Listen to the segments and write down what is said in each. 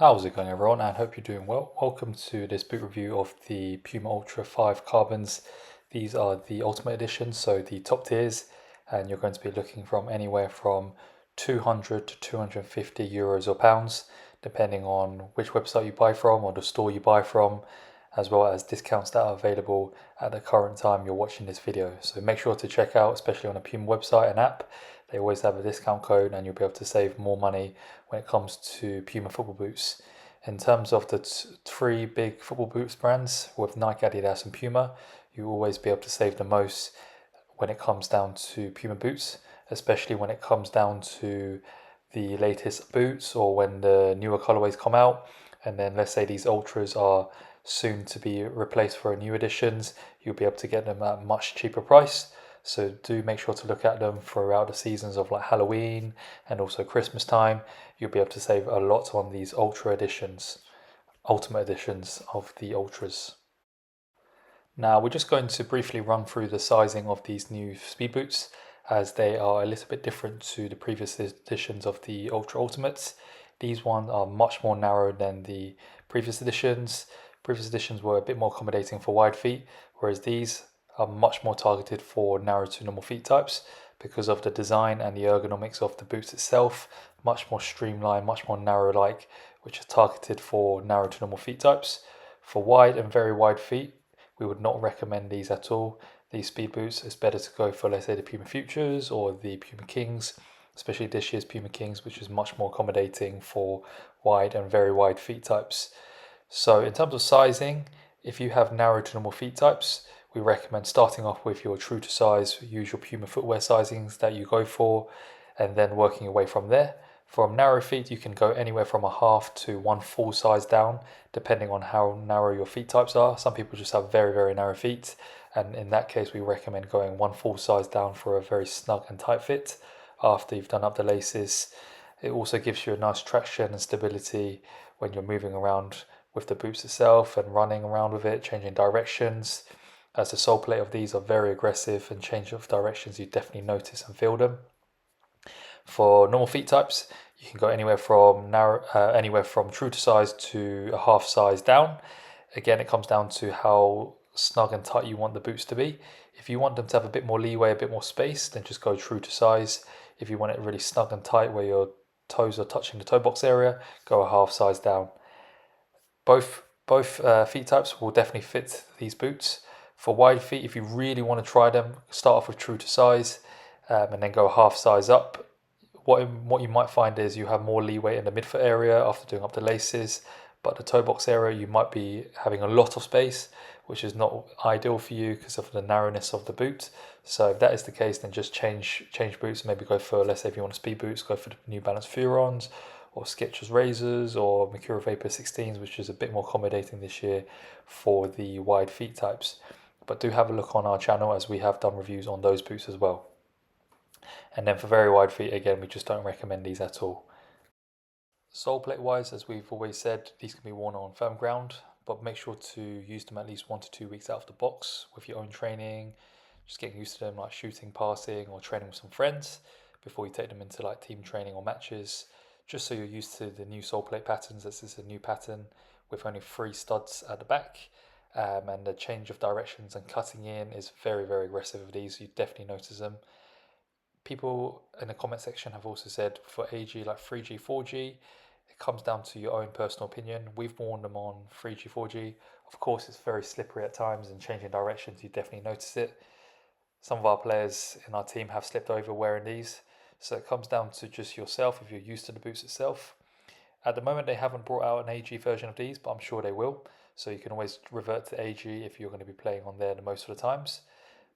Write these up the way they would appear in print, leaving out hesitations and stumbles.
How's it going, everyone? And hope you're doing well. Welcome to this boot review of the Puma Ultra 5 Carbons. These are the Ultimate Editions, so the top tiers, and you're going to be looking from anywhere from 200 to 250 euros or pounds, depending on which website you buy from or the store you buy from, as well as discounts that are available at the current time you're watching this video. So make sure to check out, especially on the Puma website and app. They always have a discount code and you'll be able to save more money when it comes to Puma football boots. In terms of the three big football boots brands with Nike, Adidas and Puma, you always be able to save the most when it comes down to Puma boots, especially when it comes down to the latest boots or when the newer colorways come out. And then let's say these ultras are soon to be replaced for new editions, you'll be able to get them at a much cheaper price. So do make sure to look at them throughout the seasons of like Halloween and also Christmas time. You'll be able to save a lot on these ultra editions, ultimate editions of the ultras. Now we're just going to briefly run through the sizing of these new speed boots, as they are a little bit different to the previous editions of the Ultra Ultimates. These ones are much more narrow than the previous editions. Previous editions were a bit more accommodating for wide feet, whereas these are much more targeted for narrow to normal feet types because of the design and the ergonomics of the boots itself. Much more streamlined, much more narrow like, which is targeted for narrow to normal feet types. For wide and very wide feet, we would not recommend these at all. These speed boots, it's better to go for, let's say, the Puma Futures or the Puma Kings, especially this year's Puma Kings, which is much more accommodating for wide and very wide feet types. So in terms of sizing, if you have narrow to normal feet types, we recommend starting off with your true to size, usual Puma footwear sizings that you go for, and then working your way from there. From narrow feet, you can go anywhere from a half to one full size down, depending on how narrow your feet types are. Some people just have very, very narrow feet, and in that case, we recommend going one full size down for a very snug and tight fit after you've done up the laces. It also gives you a nice traction and stability when you're moving around with the boots itself and running around with it, changing directions. As the sole plate of these are very aggressive and change of directions, you definitely notice and feel them. For normal feet types, you can go anywhere from anywhere from true to size to a half size down. Again, it comes down to how snug and tight you want the boots to be. If you want them to have a bit more leeway, a bit more space, then just go true to size. If you want it really snug and tight where your toes are touching the toe box area, go a half size down. Both feet types will definitely fit these boots. For wide feet, if you really want to try them, start off with true to size and then go half size up. What you might find is you have more leeway in the midfoot area after doing up the laces, but the toe box area you might be having a lot of space, which is not ideal for you because of the narrowness of the boot. So if that is the case, then just change boots. Maybe go for, let's say if you want speed boots, go for the New Balance Furons or Skechers Razors or Mercurial Vapor 16s, which is a bit more accommodating this year for the wide feet types. But do have a look on our channel, as we have done reviews on those boots as well. And then for very wide feet, again, we just don't recommend these at all. Sole plate wise, as we've always said, these can be worn on firm ground, but make sure to use them at least 1 to 2 weeks out of the box with your own training, just getting used to them, like shooting, passing, or training with some friends before you take them into like team training or matches, just so you're used to the new sole plate patterns. This is a new pattern with only 3 studs at the back. And the change of directions and cutting in is very, very aggressive with these. You definitely notice them. People in the comment section have also said for AG like 3G, 4G, it comes down to your own personal opinion. We've worn them on 3G, 4G. Of course, it's very slippery at times and changing directions, you definitely notice it. Some of our players in our team have slipped over wearing these. So it comes down to just yourself if you're used to the boots itself. At the moment, they haven't brought out an AG version of these, but I'm sure they will. So you can always revert to AG if you're going to be playing on there the most of the times.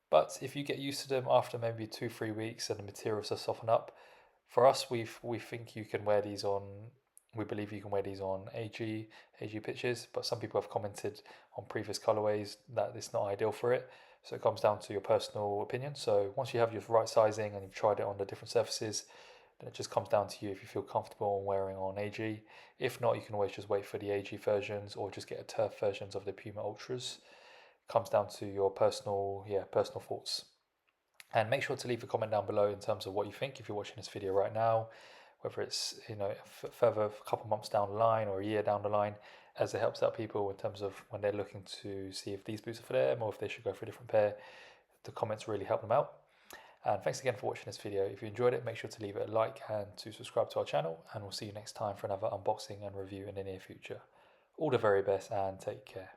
But if you get used to them after maybe 2-3 weeks and the materials are soften up, for us, we think you can wear these on. We believe you can wear these on AG pitches, but some people have commented on previous colorways that it's not ideal for it. So it comes down to your personal opinion. So once you have your right sizing and you've tried it on the different surfaces, then it just comes down to you if you feel comfortable wearing on AG. If not, you can always just wait for the AG versions or just get a turf versions of the Puma Ultras. Comes down to your personal thoughts. And make sure to leave a comment down below in terms of what you think if you're watching this video right now, whether it's further a couple months down the line or a year down the line, as it helps out people in terms of when they're looking to see if these boots are for them or if they should go for a different pair. The comments really help them out. And thanks again for watching this video. If you enjoyed it, make sure to leave it a like and to subscribe to our channel, and we'll see you next time for another unboxing and review in the near future. All the very best and take care.